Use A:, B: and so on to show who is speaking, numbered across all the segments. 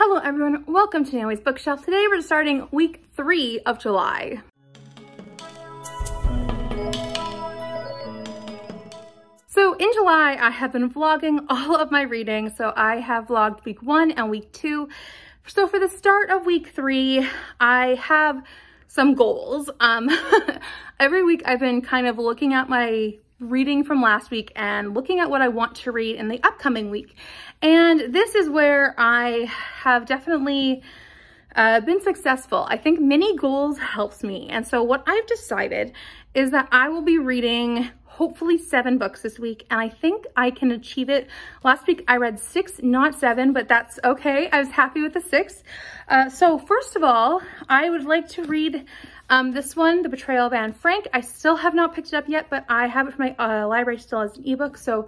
A: Hello everyone, welcome to Naomi's Bookshelf. Today we're starting week 3 of July. So in July, I have been vlogging all of my reading. So I have vlogged week 1 and week 2. So for the start of week 3, I have some goals. Every week I've been kind of looking at my reading from last week and looking at what I want to read in the upcoming week. And this is where I have definitely been successful. I think mini goals helps me. And so what I've decided is that I will be reading hopefully 7 books this week, and I think I can achieve it. Last week I read 6, not 7, but that's okay. I was happy with the 6. So first of all, I would like to read this one, The Betrayal of Anne Frank. I still have not picked it up yet, but I have it from my library still as an ebook. So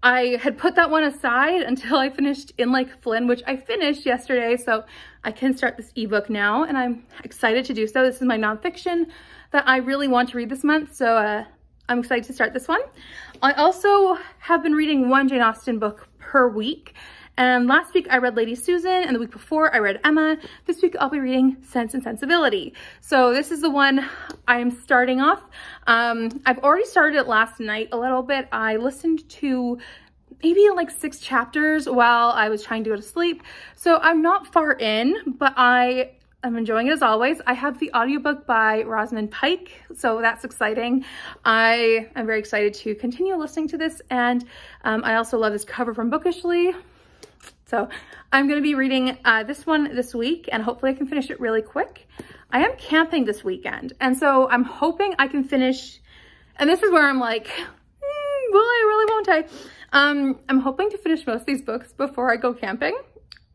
A: I had put that one aside until I finished In Like Flynn, which I finished yesterday. So I can start this ebook now, and I'm excited to do so. This is my nonfiction that I really want to read this month. So I'm excited to start this one. I also have been reading one Jane Austen book per week. And last week I read Lady Susan, and the week before I read Emma. This week I'll be reading Sense and Sensibility. So this is the one I'm starting off. I've already started it last night a little bit. I listened to maybe like 6 chapters while I was trying to go to sleep. So I'm not far in, but I'm enjoying it as always. I have the audiobook by Rosamund Pike, so that's exciting. I am very excited to continue listening to this, and I also love this cover from Bookishly. So I'm going to be reading this one this week, and hopefully I can finish it really quick. I am camping this weekend, and so I'm hoping I can finish, and this is where I'm like, will I, really won't I? I'm hoping to finish most of these books before I go camping,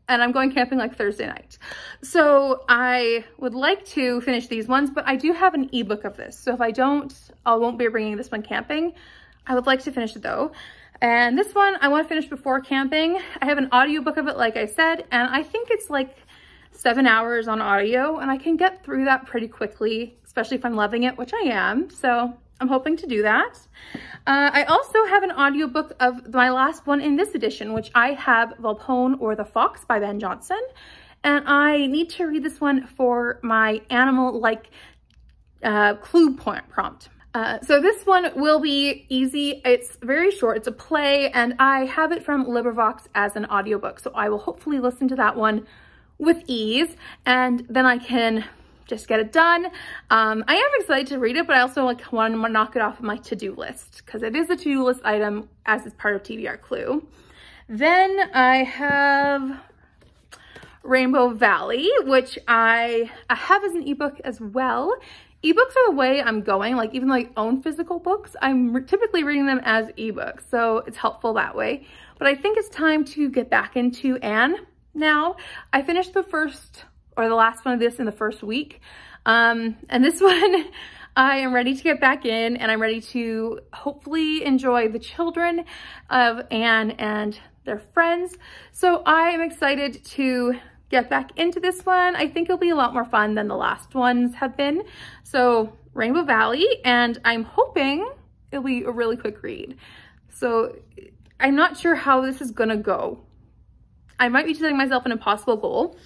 A: and I'm going camping like Thursday night. So I would like to finish these ones, but I do have an ebook of this. So if I don't, I won't be bringing this one camping. I would like to finish it though. And this one I want to finish before camping. I have an audiobook of it, like I said, and I think it's like 7 hours on audio, and I can get through that pretty quickly, especially if I'm loving it, which I am. So I'm hoping to do that. I also have an audiobook of my last one in this edition, which I have Volpone or the Fox by Ben Jonson. And I need to read this one for my animal-like clue prompt. So this one will be easy. It's very short. It's a play, and I have it from LibriVox as an audiobook. So I will hopefully listen to that one with ease, and then I can just get it done. I am excited to read it, but I also want to knock it off of my to-do list because it is a to-do list item as is part of TBR Clue. Then I have Rainbow Valley, which I have as an ebook as well. Ebooks are the way I'm going. Like, even though I own physical books, I'm typically reading them as ebooks, so it's helpful that way. But I think it's time to get back into Anne now. I finished the last one of this in the first week, and this one I am ready to get back in, and I'm ready to hopefully enjoy the children of Anne and their friends. So I am excited to get back into this one. I think it'll be a lot more fun than the last ones have been. So Rainbow Valley, and I'm hoping it'll be a really quick read. So I'm not sure how this is gonna go. I might be setting myself an impossible goal,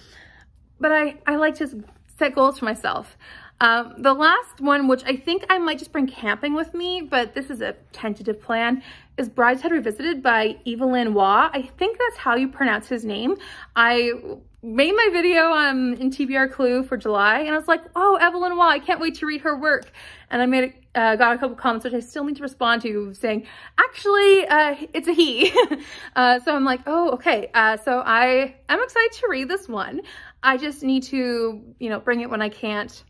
A: but I like to set goals for myself. The last one, which I think I might just bring camping with me, but this is a tentative plan, is Brideshead Revisited by Evelyn Waugh. I think that's how you pronounce his name. I made my video in TBR Clue for July, and I was like, oh, Evelyn Waugh, I can't wait to read her work. And I got a couple comments, which I still need to respond to, saying, actually, it's a he. So I'm like, oh, okay. So I am excited to read this one. I just need to, bring it when I can't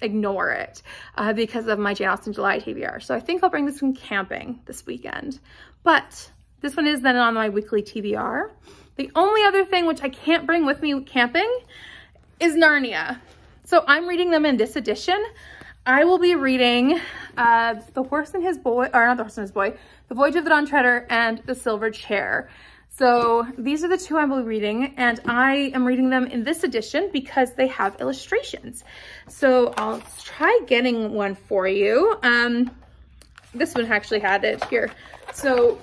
A: ignore it because of my Jane Austen July TBR. So I think I'll bring this one camping this weekend. But this one is then on my weekly TBR. The only other thing which I can't bring with me camping is Narnia. So I'm reading them in this edition. I will be reading The Horse and His Boy, or not The Horse and His Boy, The Voyage of the Dawn Treader and The Silver Chair. So these are the 2 I will be reading, and I am reading them in this edition because they have illustrations. So I'll try getting one for you. This one actually had it here. So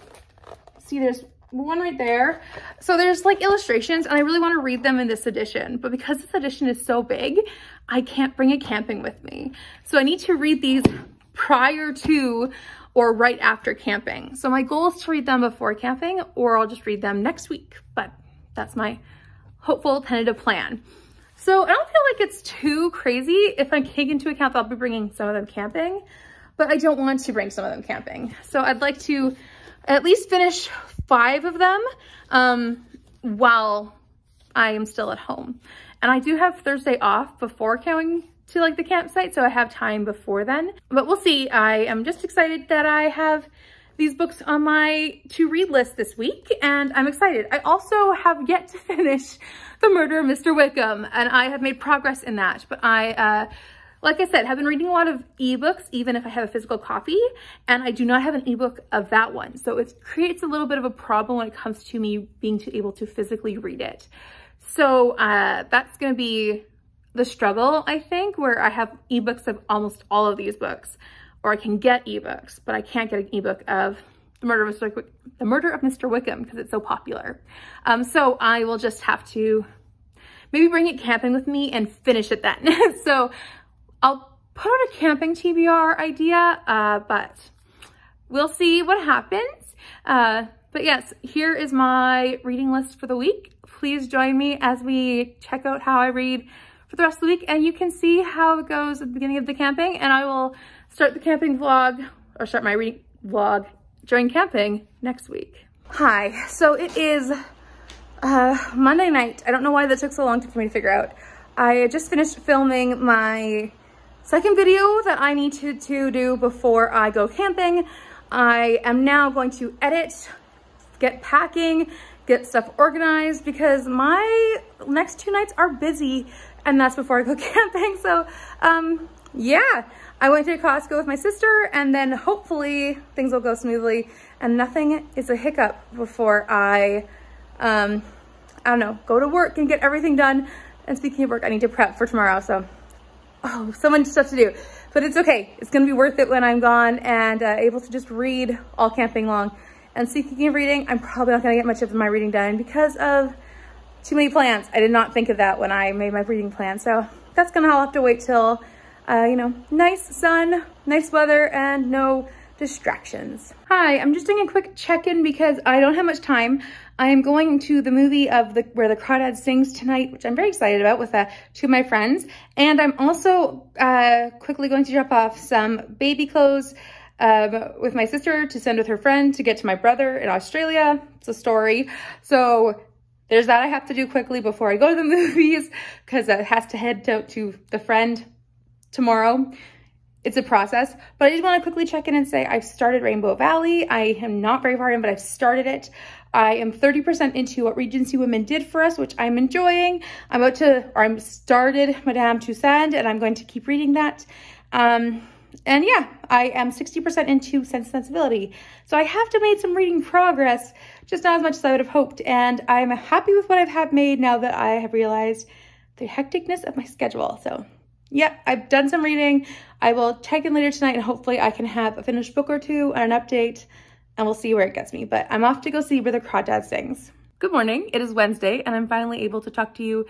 A: see, there's one right there. So there's like illustrations and I really want to read them in this edition, but because this edition is so big, I can't bring it camping with me. So I need to read these prior to or right after camping. So my goal is to read them before camping, or I'll just read them next week, but that's my hopeful tentative plan. So I don't feel like it's too crazy if I take into account that I'll be bringing some of them camping, but I don't want to bring some of them camping. So I'd like to at least finish 5 of them while I am still at home. And I do have Thursday off before going to like the campsite, so I have time before then. But we'll see. I am just excited that I have these books on my to-read list this week, and I'm excited. I also have yet to finish The Murder of Mr Wickham, and I have made progress in that. But I, like I said, have been reading a lot of ebooks, even if I have a physical copy, and I do not have an ebook of that one. So it creates a little bit of a problem when it comes to me being able to physically read it. So that's gonna be the struggle, I think, where I have ebooks of almost all of these books, or I can get ebooks, but I can't get an ebook of The Murder of Mr Wickham because it's so popular. So I will just have to maybe bring it camping with me and finish it then. So I'll put out a camping TBR idea, but we'll see what happens. But yes, here is my reading list for the week. Please join me as we check out how I read for the rest of the week, and you can see how it goes at the beginning of the camping, and I will start the camping vlog, or start my reading vlog during camping next week. Hi, so it is Monday night. I don't know why that took so long for me to figure out. I just finished filming my second video that I need to do before I go camping. I am now going to edit, get packing, get stuff organized, because my next 2 nights are busy, and that's before I go camping. So yeah, I went to Costco with my sister, and then hopefully things will go smoothly and nothing is a hiccup before I don't know, go to work and get everything done. And speaking of work, I need to prep for tomorrow, so so much stuff to do, but it's okay. It's gonna be worth it when I'm gone and able to just read all camping long. And speaking of reading, I'm probably not gonna get much of my reading done because of too many plans. I did not think of that when I made my reading plan. So that's gonna have to wait till, you know, nice sun, nice weather, and no distractions. Hi, I'm just doing a quick check-in because I don't have much time. I am going to the movie of Where the Crawdad Sings tonight, which I'm very excited about with 2 of my friends. And I'm also quickly going to drop off some baby clothes with my sister to send with her friend to get to my brother in Australia. It's a story. So there's that I have to do quickly before I go to the movies, because it has to head to the friend tomorrow. It's a process, but I just want to quickly check in and say I've started Rainbow Valley. I am not very far in, but I've started it. I am 30% into what Regency women did for us, which I'm enjoying. I'm started Madame Toussaint, and I'm going to keep reading that. And yeah, I am 60% into Sensibility. So I have to make some reading progress, just not as much as I would have hoped. And I'm happy with what I've made now that I have realized the hecticness of my schedule. So yeah, I've done some reading. I will check in later tonight, and hopefully I can have a finished book or 2 and an update, and we'll see where it gets me. But I'm off to go see Where the Crawdad Sings. Good morning. It is Wednesday, and I'm finally able to talk to you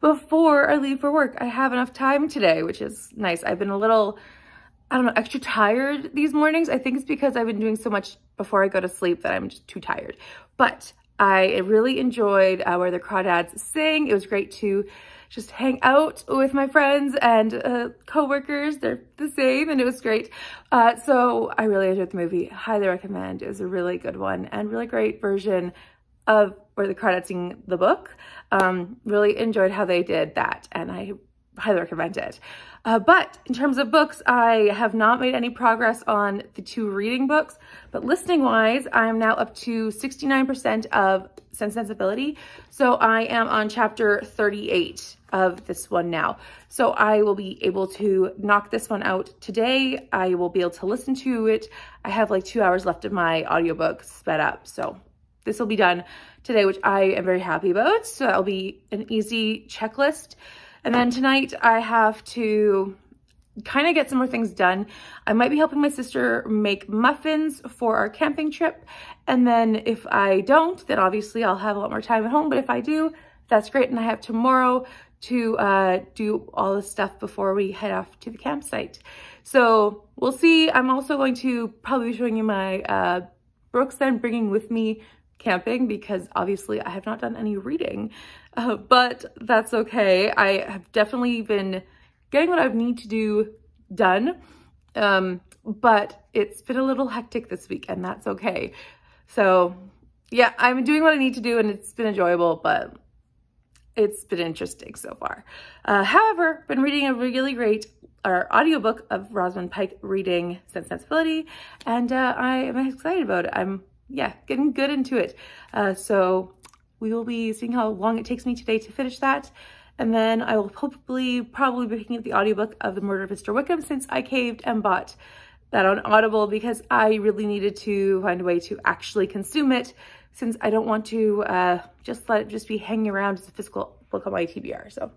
A: before I leave for work. I have enough time today, which is nice. I've been a little, I don't know, extra tired these mornings. I think it's because I've been doing so much before I go to sleep that I'm just too tired. But I really enjoyed Where the Crawdads Sing. It was great to just hang out with my friends and co-workers. They're the same, and it was great. So I really enjoyed the movie. Highly recommend. It was a really good one and really great version of Where the Crawdads Sing, the book. Really enjoyed how they did that, and I highly recommend it. But in terms of books, I have not made any progress on the 2 reading books, but listening wise, I am now up to 69% of Sensibility. So I am on chapter 38 of this one now. So I will be able to knock this one out today. I will be able to listen to it. I have like 2 hours left of my audiobook sped up. So this will be done today, which I am very happy about. So that'll be an easy checklist. And then tonight I have to kind of get some more things done. I might be helping my sister make muffins for our camping trip. And then if I don't, then obviously I'll have a lot more time at home. But if I do, that's great. And I have tomorrow to do all the stuff before we head off to the campsite. So we'll see. I'm also going to probably be showing you my books that I'm bringing with me camping, because obviously I have not done any reading, but that's okay. I have definitely been getting what I need to do done, but it's been a little hectic this week, and that's okay. So yeah, I'm doing what I need to do, and it's been enjoyable, but it's been interesting so far. However, been reading a really great audiobook of Rosamund Pike reading Sensibility, and I am excited about it. I'm getting good into it. So we will be seeing how long it takes me today to finish that. And then I will probably be picking up the audiobook of The Murder of Mr Wickham, since I caved and bought that on Audible because I really needed to find a way to actually consume it, since I don't want to just let it just be hanging around as a physical book on my TBR. So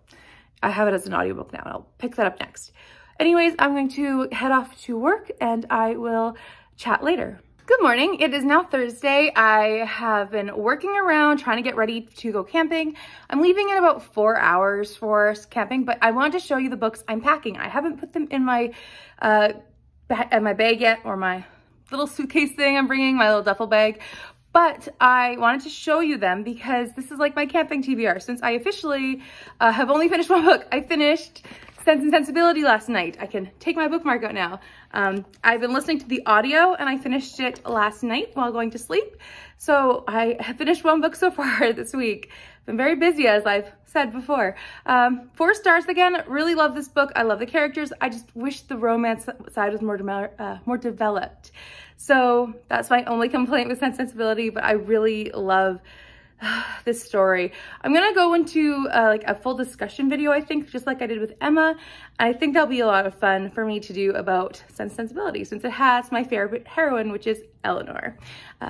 A: I have it as an audiobook now, and I'll pick that up next. Anyways, I'm going to head off to work, and I will chat later. Good morning. It is now Thursday. I have been working around trying to get ready to go camping. I'm leaving in about 4 hours for camping, but I wanted to show you the books I'm packing. I haven't put them in my bag yet, or my little suitcase thing I'm bringing, my little duffel bag, but I wanted to show you them because this is like my camping TBR, since I officially have only finished one book. I finished Sense and Sensibility last night. I can take my bookmark out now. I've been listening to the audio, and I finished it last night while going to sleep. So I have finished one book so far this week. Been very busy, as I've said before. 4 stars again. Really love this book. I love the characters. I just wish the romance side was more developed. So that's my only complaint with Sense and Sensibility, but I really love this story. I'm gonna go into like a full discussion video, I think, just like I did with Emma. I think that'll be a lot of fun for me to do about Sense and Sensibility, since it has my favorite heroine, which is Eleanor.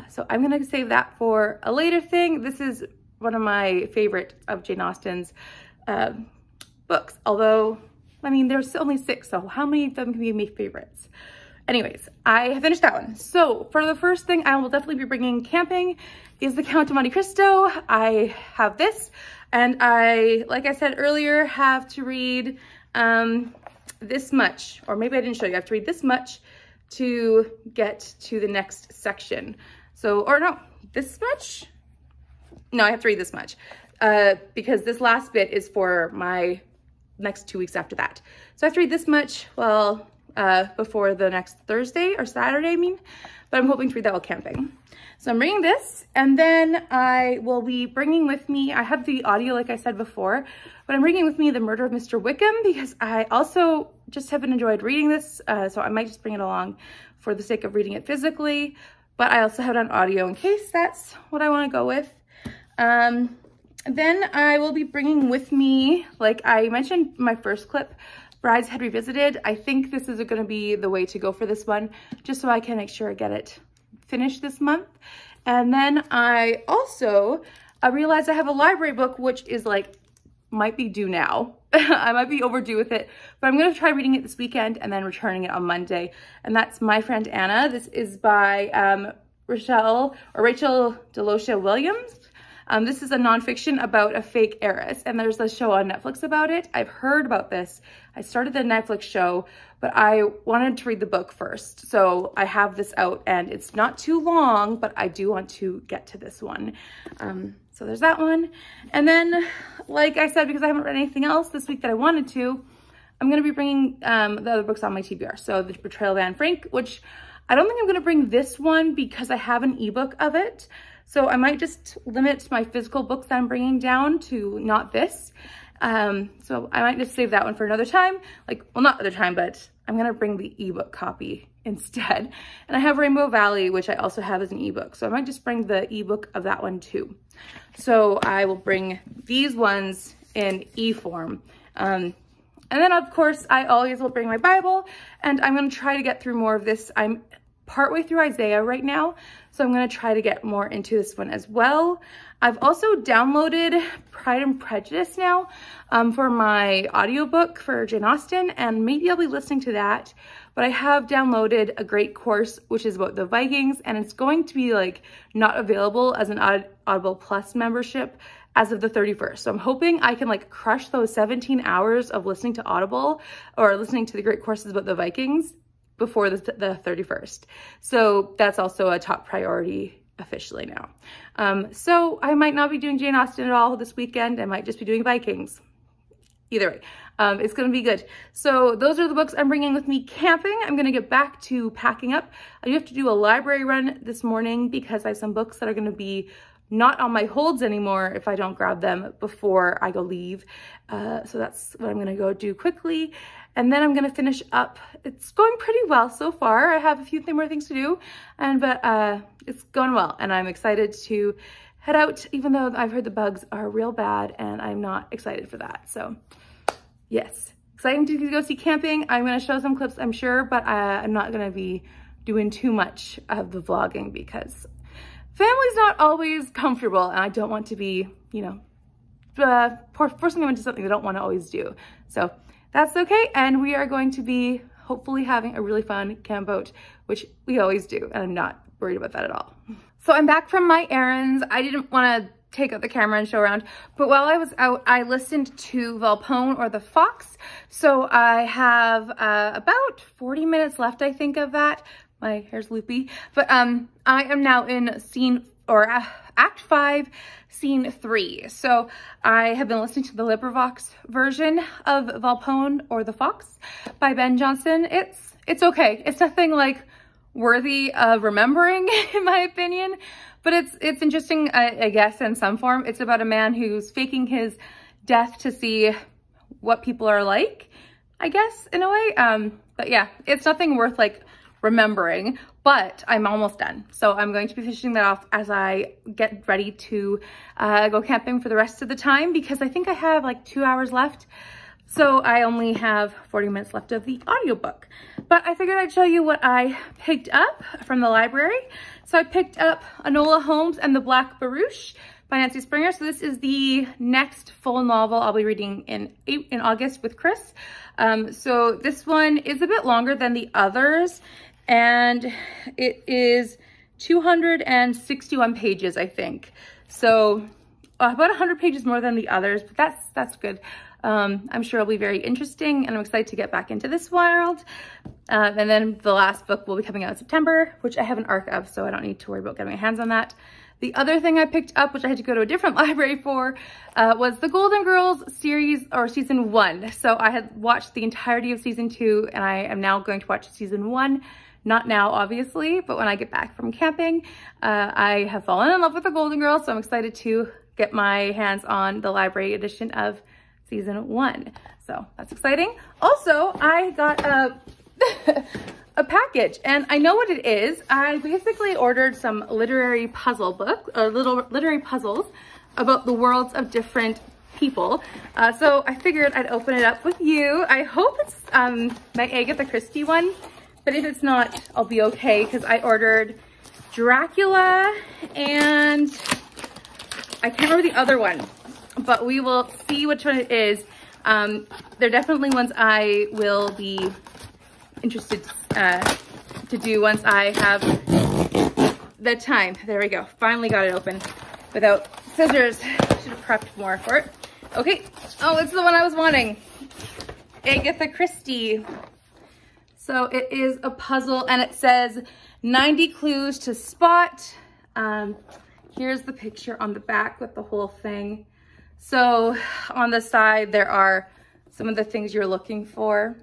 A: So I'm gonna save that for a later thing. This is one of my favorite of Jane Austen's books, although, I mean, there's only 6, so how many of them can be my favorites? Anyways, I have finished that one. So for the first thing I will definitely be bringing camping is The Count of Monte Cristo. I have this, and I, like I said earlier, have to read this much, or maybe I didn't show you, I have to read this much to get to the next section. So, or no, this much? No, I have to read this much because this last bit is for my next 2 weeks after that. So I have to read this much, well, before the next Thursday or Saturday, I mean, but I'm hoping to read that while camping. So I'm reading this, and then I will be bringing with me, I have the audio like I said before, but I'm bringing with me The Murder of Mr Wickham because I also just haven't enjoyed reading this, so I might just bring it along for the sake of reading it physically, but I also have it on audio in case that's what I want to go with. Then I will be bringing with me, like I mentioned in my first clip, Brideshead Revisited. I think this is going to be the way to go for this one, just so I can make sure I get it finished this month. And then I also realized I have a library book, which is like, might be due now. I might be overdue with it, but I'm going to try reading it this weekend and then returning it on Monday. And that's My Friend Anna. This is by Rachel Delosha Williams. This is a nonfiction about a fake heiress, and there's a show on Netflix about it. I've heard about this. I started the Netflix show, but I wanted to read the book first. So I have this out, and it's not too long, but I do want to get to this one. So there's that one. And then, like I said, because I haven't read anything else this week that I wanted to, I'm going to be bringing the other books on my TBR. So The Betrayal of Anne Frank, which I don't think I'm going to bring this one because I have an ebook of it. So I might just limit my physical books that I'm bringing down to not this. So I might just save that one for another time. Like, well, not other time, but I'm going to bring the ebook copy instead. And I have Rainbow Valley, which I also have as an ebook. So I might just bring the ebook of that one too. So I will bring these ones in e-form. And then of course I always will bring my Bible, and I'm going to try to get through more of this. I'm partway through Isaiah right now, so I'm gonna try to get more into this one as well. I've also downloaded Pride and Prejudice now for my audiobook for Jane Austen, and maybe I'll be listening to that. But I have downloaded a great course, which is about the Vikings, and it's going to be like not available as an Audible Plus membership as of the 31st. So I'm hoping I can like crush those 17 hours of listening to Audible or listening to the great courses about the Vikings before the 31st. So that's also a top priority officially now. So I might not be doing Jane Austen at all this weekend. I might just be doing Vikings. Either way, it's gonna be good. So those are the books I'm bringing with me camping. I'm gonna get back to packing up. I do have to do a library run this morning because I have some books that are gonna be not on my holds anymore if I don't grab them before I go leave. So that's what I'm gonna go do quickly. And then I'm gonna finish up. It's going pretty well so far. I have a few more things to do, but it's going well. And I'm excited to head out, even though I've heard the bugs are real bad and I'm not excited for that. So yes, exciting to go see camping. I'm gonna show some clips, I'm sure, but I'm not gonna be doing too much of the vlogging because family's not always comfortable and I don't want to be, you know, forcing them into something they don't want to always do. So that's okay. And we are going to be hopefully having a really fun camp out, which we always do. And I'm not worried about that at all. So I'm back from my errands. I didn't want to take out the camera and show around, but while I was out, I listened to Volpone or the Fox. So I have about 40 minutes left, I think, of that. My hair's loopy, but I am now in Act 5, Scene 3. So I have been listening to the LibriVox version of Volpone or the Fox by Ben Jonson. It's okay. It's nothing like worthy of remembering in my opinion, but it's interesting, I guess, in some form. It's about a man who's faking his death to see what people are like, I guess, in a way. But yeah, it's nothing worth like remembering, but I'm almost done. So I'm going to be finishing that off as I get ready to go camping for the rest of the time because I think I have like 2 hours left. So I only have 40 minutes left of the audiobook. But I figured I'd show you what I picked up from the library. So I picked up Anola Holmes and the Black Barouche by Nancy Springer. So this is the next full novel I'll be reading in August with Chris. So this one is a bit longer than the others, and it is 261 pages, I think. So about 100 pages more than the others, but that's good. I'm sure it'll be very interesting, and I'm excited to get back into this world. And then the last book will be coming out in September, which I have an ARC of, so I don't need to worry about getting my hands on that. The other thing I picked up, which I had to go to a different library for, was the Golden Girls series, or season 1. So I had watched the entirety of season 2, and I am now going to watch season 1. Not now, obviously, but when I get back from camping. I have fallen in love with the Golden Girls, so I'm excited to get my hands on the library edition of season 1. So that's exciting. Also, I got a package, and I know what it is. I basically ordered some literary puzzle book, or little literary puzzles about the worlds of different people. So I figured I'd open it up with you. I hope it's my Agatha Christie one, but if it's not, I'll be okay, because I ordered Dracula and I can't remember the other one, but we will see which one it is. They're definitely ones I will be interested to do once I have the time. There we go. Finally got it open without scissors. Should have prepped more for it. Okay. Oh, it's the one I was wanting. Agatha Christie. So it is a puzzle, and it says 90 clues to spot. Here's the picture on the back with the whole thing. So on the side, there are some of the things you're looking for,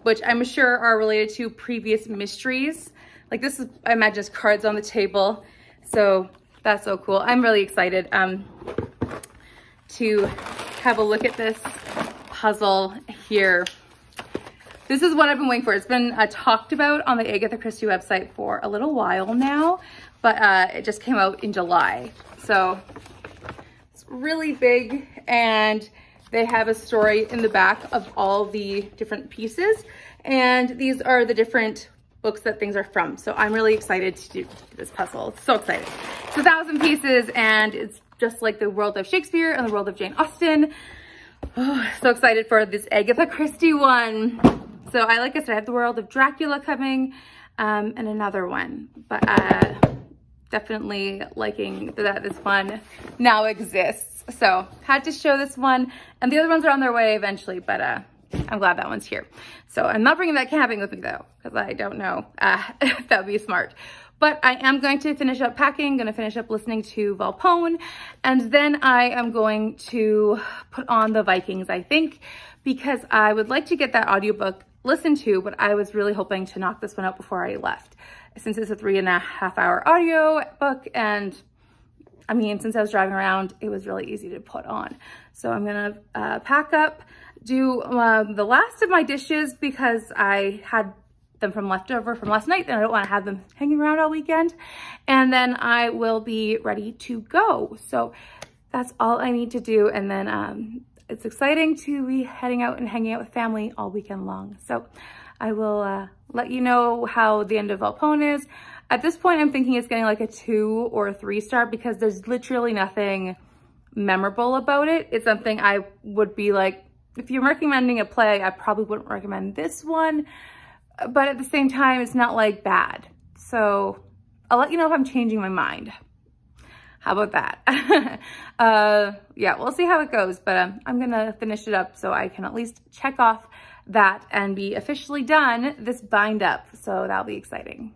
A: which I'm sure are related to previous mysteries. Like this is, I imagine, just cards on the table. So that's so cool. I'm really excited to have a look at this puzzle here. This is what I've been waiting for. It's been talked about on the Agatha Christie website for a little while now, but it just came out in July. So it's really big, and they have a story in the back of all the different pieces. And these are the different books that things are from. So I'm really excited to do this puzzle. So excited. It's 1,000 pieces and it's just like the world of Shakespeare and the world of Jane Austen. Oh, so excited for this Agatha Christie one. So like I said, I have the world of Dracula coming and another one. But definitely liking that this one now exists. So had to show this one. And the other ones are on their way eventually, but I'm glad that one's here. So I'm not bringing that camping with me though, because I don't know if that would be smart. But I am going to finish up packing, going to finish up listening to Volpone, and then I am going to put on the Vikings, I think, because I would like to get that audiobook listened to, but I was really hoping to knock this one out before I left. Since it's a 3.5-hour audio book, and I mean, since I was driving around, it was really easy to put on. So I'm gonna pack up, do the last of my dishes because I had them from leftover from last night and I don't want to have them hanging around all weekend. And then I will be ready to go. So that's all I need to do. And then it's exciting to be heading out and hanging out with family all weekend long. So I will let you know how the end of Volpone is. At this point, I'm thinking it's getting like a 2 or a 3 star because there's literally nothing memorable about it. It's something I would be like, if you're recommending a play, I probably wouldn't recommend this one. But at the same time, it's not like bad. So I'll let you know if I'm changing my mind. How about that? Yeah, we'll see how it goes, but I'm gonna finish it up so I can at least check off that and be officially done this bind up. So that'll be exciting.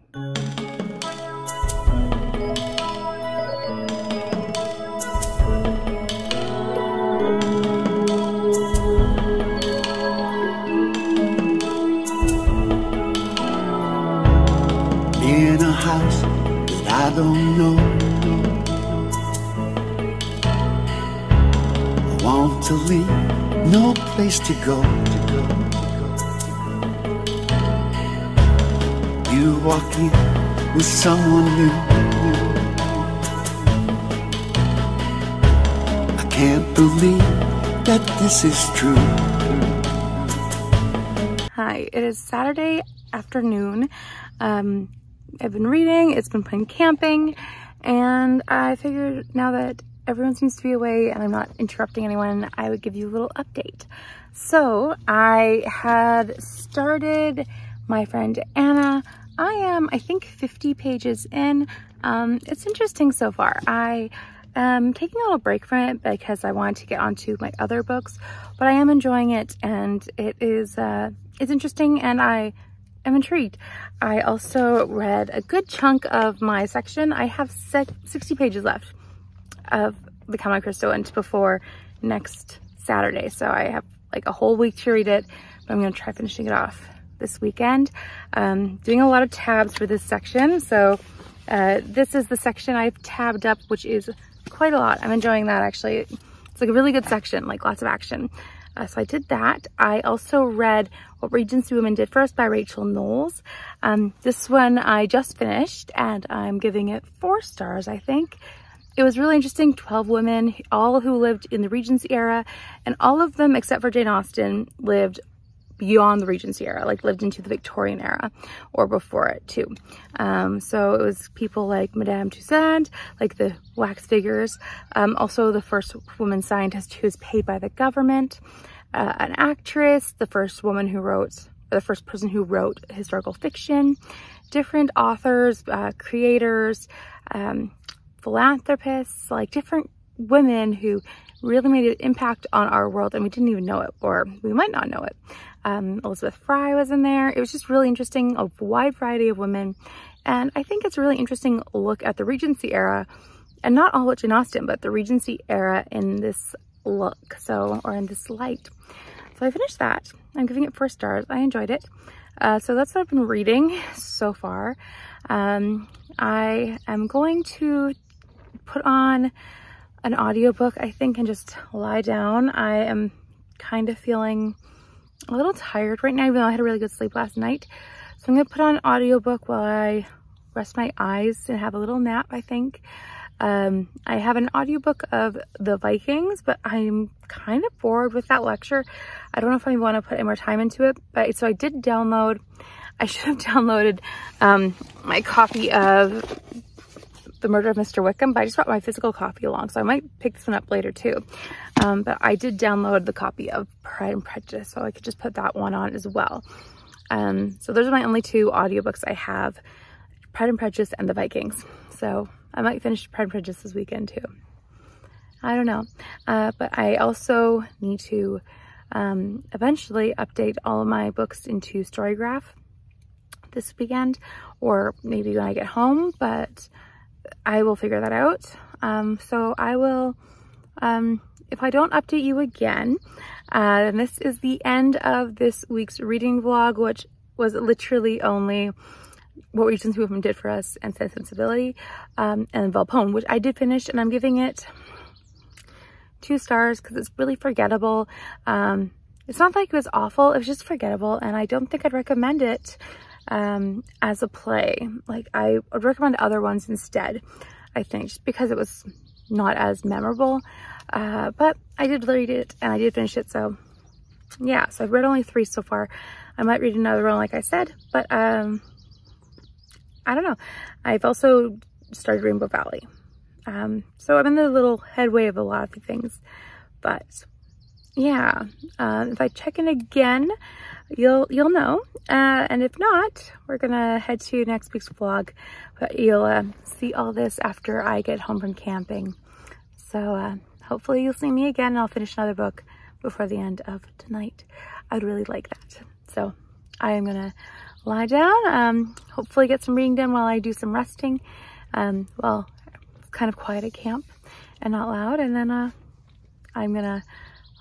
B: In a house that I don't know, I want to leave, no place to go. You walk in with someone new, I can't believe that this is true.
A: Hi, it is Saturday afternoon. I've been reading, it's been playing camping, and I figured now that everyone seems to be away and I'm not interrupting anyone, I would give you a little update. So I had started My Friend Anna. I am, I think, 50 pages in. It's interesting so far. I am taking a little break from it because I wanted to get onto my other books, but I am enjoying it, and it is, it's interesting, and I am intrigued. I also read a good chunk of my section. I have 60 pages left of the Count of Cristo and before next Saturday. So I have like a whole week to read it, but I'm gonna try finishing it off this weekend. Doing a lot of tabs for this section. So this is the section I've tabbed up, which is quite a lot. I'm enjoying that actually. It's like a really good section, like lots of action. So I did that. I also read What Regency Women Did First by Rachel Knowles. This one I just finished and I'm giving it 4 stars, I think. It was really interesting. 12 women, all who lived in the Regency era, and all of them except for Jane Austen lived beyond the Regency era, like lived into the Victorian era or before it too. So it was people like Madame Toussaint, like the wax figures, also the first woman scientist who was paid by the government, an actress, the first woman who wrote, the first person who wrote historical fiction, different authors, creators, philanthropists, like different women who really made an impact on our world and we didn't even know it, or we might not know it. Elizabeth Fry was in there. It was just really interesting, a wide variety of women. And I think it's a really interesting look at the Regency era, and not all at Jane Austen, but the Regency era in this look, so, or in this light. So I finished that. I'm giving it 4 stars. I enjoyed it. So that's what I've been reading so far. I am going to put on an audiobook, I think, and just lie down. I am kind of feeling a little tired right now, even though I had a really good sleep last night. So I'm gonna put on an audiobook while I rest my eyes and have a little nap, I think. I have an audiobook of the Vikings, but I'm kind of bored with that lecture. I don't know if I want to put any more time into it, but so I did download I should have downloaded my copy of The Murder of Mr Wickham, but I just brought my physical copy along, so I might pick this one up later too. But I did download the copy of Pride and Prejudice, so I could just put that one on as well. So those are my only two audiobooks I have, Pride and Prejudice and The Vikings. So I might finish Pride and Prejudice this weekend too. I don't know. But I also need to eventually update all of my books into Storygraph this weekend, or maybe when I get home, but I will figure that out. So I will, if I don't update you again, then this is the end of this week's reading vlog, which was literally only What Regency Wickham Did for Us and Sensibility, and Volpone, which I did finish, and I'm giving it 2 stars because it's really forgettable. It's not like it was awful, it was just forgettable, and I don't think I'd recommend it as a play. Like, I would recommend other ones instead, I think, just because it was not as memorable. But I did read it and I did finish it, so yeah. So I've read only 3 so far. I might read another one, like I said, but I don't know. I've also started Rainbow Valley. So I'm in the little headway of a lot of things, but yeah, if I check in again, you'll know, and if not, we're gonna head to next week's vlog, but you'll see all this after I get home from camping. So hopefully you'll see me again, and I'll finish another book before the end of tonight. I'd really like that. So I am gonna lie down, hopefully get some reading done while I do some resting. Well, it's kind of quiet at camp and not loud, and then I'm gonna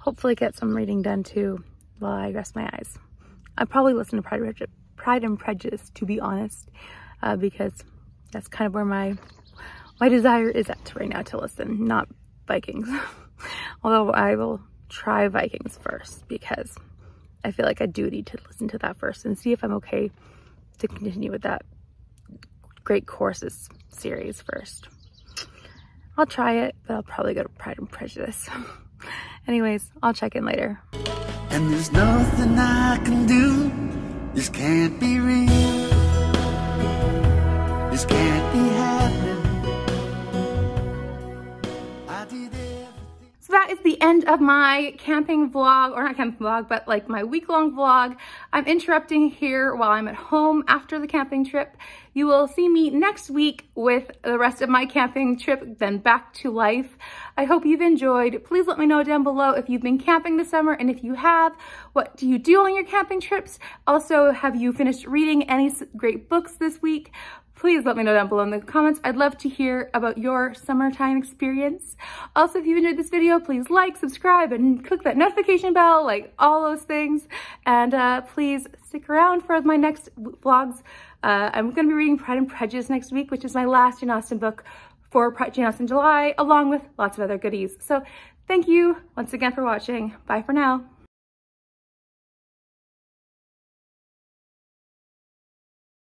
A: hopefully get some reading done too while I rest my eyes. I'll probably listen to Pride and Prejudice, to be honest, because that's kind of where my desire is at right now to listen, not Vikings. Although I will try Vikings first because I feel like I do need to listen to that first and see if I'm okay to continue with that Great Courses series first. I'll try it, but I'll probably go to Pride and Prejudice. Anyways, I'll check in later.
B: And there's nothing I can do. This can't be real. This can't be happening. I did everything.
A: So that is the end of my camping vlog, or not camping vlog, but like my week-long vlog. I'm interrupting here while I'm at home after the camping trip. You will see me next week with the rest of my camping trip, then back to life. I hope you've enjoyed. Please let me know down below if you've been camping this summer, and if you have, what do you do on your camping trips? Also, have you finished reading any great books this week? Please let me know down below in the comments. I'd love to hear about your summertime experience. Also, if you enjoyed this video, please like, subscribe, and click that notification bell, like all those things. And please stick around for my next vlogs. I'm going to be reading Pride and Prejudice next week, which is my last Jane Austen book for Jane Austen July, along with lots of other goodies. So thank you once again for watching. Bye for now.